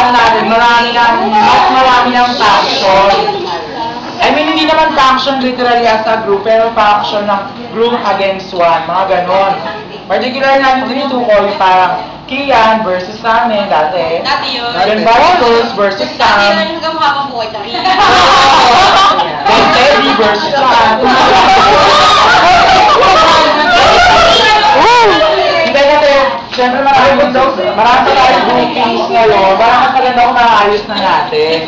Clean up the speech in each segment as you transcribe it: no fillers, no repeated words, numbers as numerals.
natin, mas marami ng faction. I mean, hindi naman faction literally as a group, pero faction ng group against one, mga ganon. Particular namin tinutukoy yung parang Kian versus Samin dati. Dati yun. Then Bartos versus Sam. Dati yun hanggang habang buhay dati. Then Teddy versus Sam. Hindi kasi, siyempre marami pa tayong groupings ngayon. Parang mas maganda kung maayos na natin.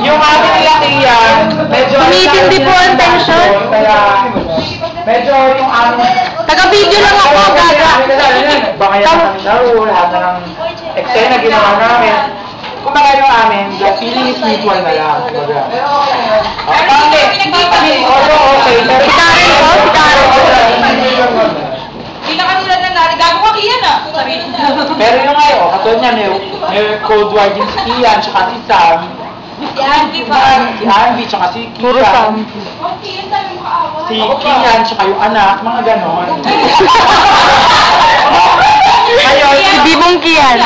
Yung ating lakihan, medyo... Tumitindi po ang tension. Kaya, medyo yung aming... Taga-video lang ako, gaga. Baka yan kami laro, lahat na ng eksena ginawa namin. Kung baka yung amin, the feeling is mutual na lang. Although okay, pero... Si Karen po, si Karen po. Hindi na katulad ng dati. Gago ka Kian ah. Pero yung ngayon, katulad niya, may Cold War din si Kian, tsaka si Sam. Si Andy pa. Si Andy, tsaka si Kian. Puro Sam. Si Kian, tsaka yung anak, mga ganon. Ngayon, Si Bibong Kian.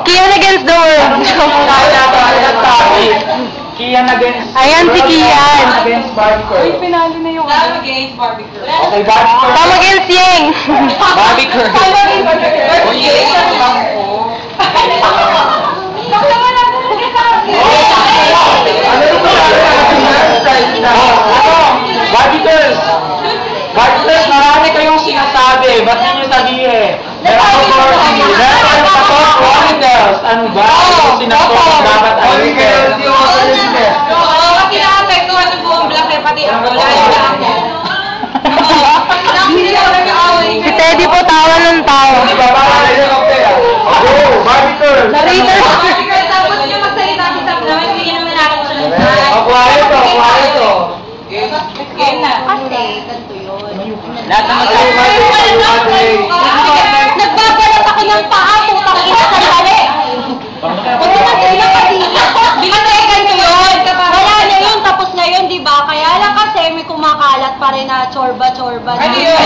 Kian against the world. Kian against... Ayan si Kian. Against Barbie Girl. Pinali na yung Sam against Barbie Girl. Okay, Barbie Girl. Sam against Yeng. Barbie Girl. Sam against Barbie Girl. Oh, yes. Barbie Girls! Barbie Girls, marami kayong sinasabi. Ba't ninyo sabihin? Meron pa to, Chronicles. Ano ba? Sinasabi dapat Chronicles. Oo, kasi nakapektuhan ng buong black eh, pati ako. Lalo na ako. Si Teddy po tawa ng tawa. Barbie Girls! Tapos yung magsalita si Sam naman, hindi naman natin siya ng Quiet. Game na. Kasi, ganito yun. Lahat naman tayo Nagbabalat ako ng paa, putang ina sa dali. Huwag naman sila kasi. Kasi ganito yun. Wala na yun, tapos na yun, di ba? Kaya lang kasi may kumakalat pa rin na chorba-chorba. Ano yun?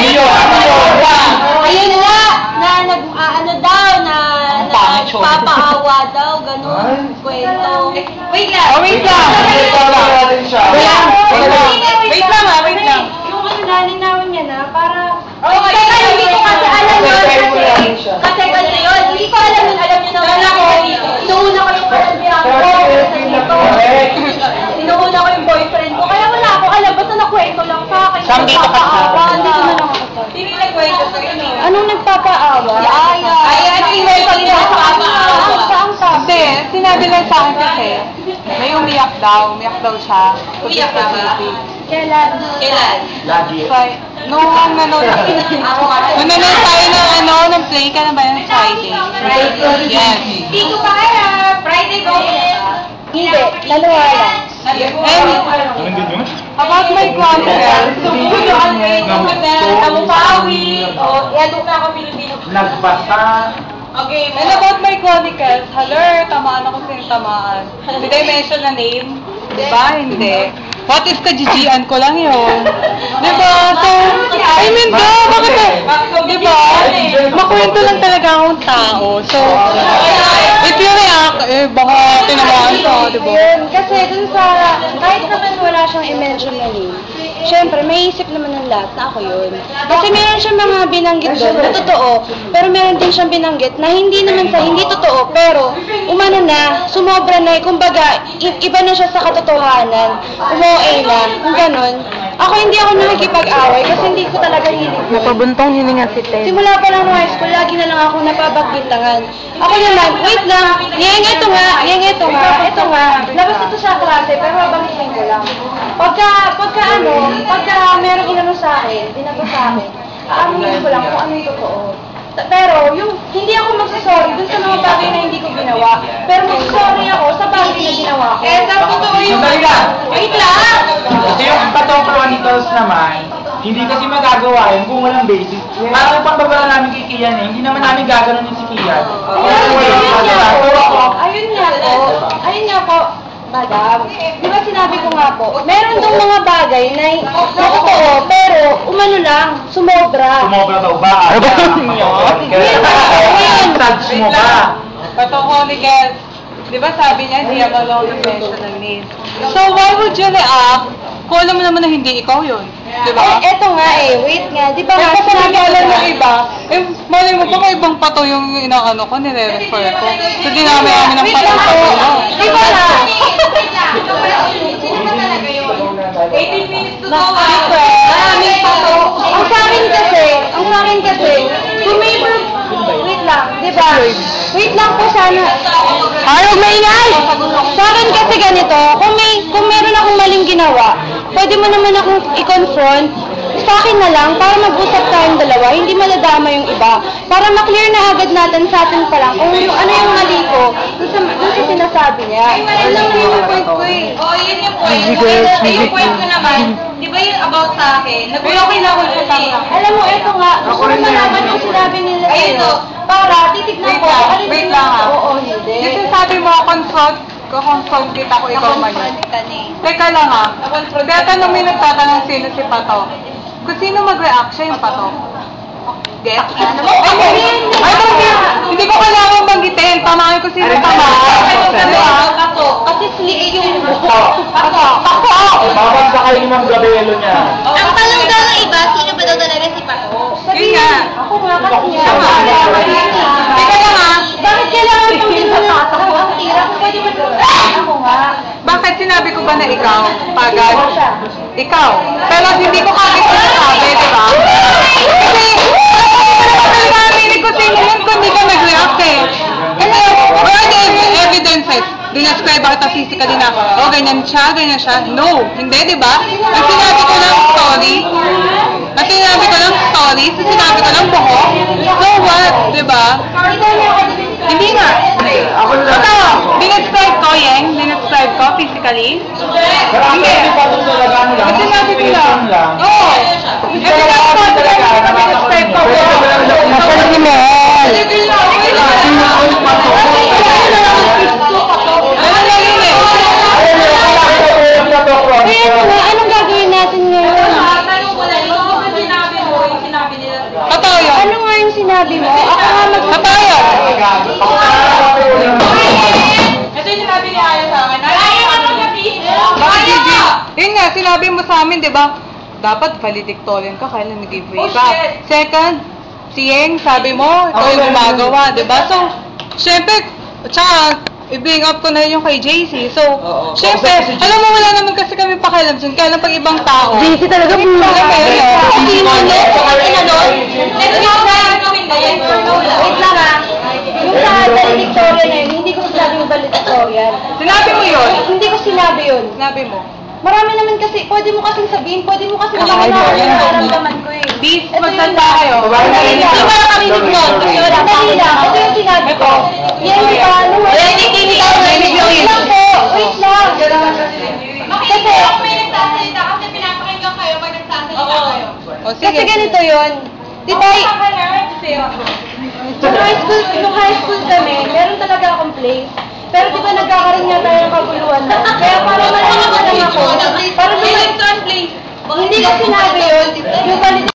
Ayun nga, na ano daw, na papaawa daw, ganun, kwento. Wait lang. Wait lang. Wait lang ah, wait lang. Yung ano, nalinawin niya na, para... Okay. Teka, hindi ko kasi alam yun, kasi ganito yun. Hindi ko alam yun, alam niyo naman ako. Inuuna ko yung kasabihan ko. Inuuna ko yung boyfriend ko, kaya wala ako alam, basta nakwento lang sa akin. Saan dito ka sa? Hindi ko na lang ako. Sino yung nagkwento sa'yo? Anong nagpapaawa? Si Aya. Aya, ano yung nagkwento sa papaawa? Saan ka? Hindi, sinabi lang sa akin kasi, may umiyak daw siya. Umiyak ka ba? Kailan? Kailan? Lagi. So, nung nanonood tayo ng play ka na ba yung Friday? Yes. Hindi ko pa kaya. Friday ba? Hindi, dalawa lang. And, about my chronicles, Okay, and about my chronicles, haler, tamaan ako sa yung tamaan. Did I mention a name? Diba? Hindi. What if ka-GG-an ko lang yun? Diba? So, I mean, diba? Makwento lang talaga akong tao. So, if you react, baka tinamaan ka, diba? Ayun, kasi dun sa, kahit naman wala siyang i-mention na name, syempre, may isip naman ng lahat na ako yun. Kasi meron siyang mga binanggit doon na totoo, pero meron din siyang binanggit na hindi naman sa hindi totoo, pero umano na, sumobra na, kumbaga, iba na siya sa katotohanan, umuwi na, kung ganun. Ako hindi ako nakikipag-away kasi hindi ko talaga hilig. Napabuntong hininga si Ted. Simula pa lang nung high school, lagi na lang ako napabagbitangan. Ako naman, wait lang, ito nga, labas ito sa klase, pero mabangkitin ko lang. Pagka merong inano sa akin, binago sa akin, aamunin ko lang kung ano yung totoo. Pero yung hindi ako magsasorry dun sa mga bagay na hindi ko ginawa, pero magsasorry ako sa bagay na ginawa ko. Sa totoo yung... Sandali lang. Wait lang! Kasi yung patong chronicles naman, hindi kasi magagawa yun kung walang basis. Parang yung pagbabala namin kay Kian hindi naman namin gagano'n yung si Kian. Ayun nga po. Madam, di ba sinabi ko nga po, meron dong mga bagay na totoo, pero umano lang, sumobra. Sumobra daw ba? Ano ba ninyo? Touch mo ba? Patoko ni Kel. Di ba sabi niya, hindi ako lang nag-mention ng name. So, why would you react kung alam mo naman na hindi ikaw yun? Di ba? Eh, eto nga eh, wait nga, di ba Eh, nga kasi sinabi ko nag-alam na- ng iba, eh, malay mo baka ibang pato yung inaano ko, nire-refer ko. So, dinami namin ng Wait pato lang sa po. ulo. Di ba nga? 18 minutes to go, Maraming pato. Ang sa akin kasi, kung may wait lang, di ba? Wait lang po sana. Ay, huwag maingay! Sa akin kasi ganito, kung meron akong maling ginawa, pwede mo naman akong i-confront sa akin na lang para mag-usap tayong dalawa, hindi maladama yung iba. Para ma-clear na agad natin sa atin pa lang kung ano yung mali ko dun sa sinasabi niya. Ayun lang naman yung point ko eh. Oo, yun yung point. Yung point ko naman, di ba yung about sa akin? Nag-okay na ako sa Alam mo, ito nga, gusto ko malaman yung sinabi nila Ayun sa'yo. o. Para titignan ko, ano yung Wait lang, ah. Oo, hindi. Kasi sabi mo, consult kita ko ikaw man yun. Teka lang ha. Kaya tanong may nagtatanong sino si Pato. Kung sino mag-react, siya yung Pato. Get? Hindi ko kailangan banggitin. Tamaan ko sino tamaan. Kasi slick yung Babagsa kayo ni Ma'am Gabelo niya. Ang tanong daw ng iba, sino ba daw talaga si Pato? Yun nga. Ako nga kasi niya. Teka lang ha. Bakit kailangan itong ginagawa? Ang tira, pwede ba ako nga? Bakit sinabi ko ba na ikaw? Pagad? Ikaw. Pero hindi ko kami sinasabi, di ba? Kasi, talaga aminin ko sino yun kung hindi ka nag-react eh. Kasi, wala the evidences. Dinascribe ba kita physically na, oh, ganyan siya. No, hindi, di ba? Ang sinabi ko lang story, so sinabi ko lang buhok. So what, di ba? Hindi nga. Ako na lang. Ito, dinascribe ko, Yeng. Dinascribe ko physically. Pero ako hindi pa ito talaga ano lang. At sinabi ko Situation lang. Oo. Hindi talaga ako talaga. Dinascribe ko. Nasaan si Mel? Ano na yun eh? Kaya nga, anong gagawin natin ngayon? Tanong ko lang, yung sinabi mo, yung sinabi nila. Totoo yun. Ano nga yung sinabi mo? Ako nga Totoo yun. Ito yung sinabi ni Aya sa akin. Aya, ano ka, please? Bakit, Gigi? Yun nga, sinabi mo sa amin, di ba? Dapat valedictorian ka, kailan nag-giveaway ka. Oh, shit. Second, si Yeng, sabi mo, ikaw yung gumagawa, di ba? So, syempre, tsaka, i-bring up ko na yun yung kay JC. So, syempre, alam mo, wala naman kasi kami pakialam dyan. Kaya lang pag ibang tao. JC talaga Alam mo yun, Sino na? Sino doon? Ito yung gagawin ko, hindi. Yes or no lang. Wait lang ah. Yung sa valedictorian na yun, hindi ko sinabi yung valedictorian. Sinabi mo yun. Hindi ko sinabi yun. Sinabi mo. Marami naman kasi, pwede mo kasing sabihin, pwede mo kasing makalaman yung nararamdaman ko eh. Please, Ito yung- magsalita kayo. Hindi ko nakarinig nun. Kasi wala pa rin lang. Ito yung sinabi ko. Yan, di ba? Wait lang po. Wait lang. Kasi ako may nagsasalita kasi pinapakinggan kayo pag nagsasalita kayo. O, Kasi sige. ganito yun. Di ba, Kasi nung high school kami, meron talaga akong place. Pero di ba nagkakaroon nga tayo ng kaguluhan na? Kaya para malaman lang ako, para Electron, please. hindi ko sinabi yun, yung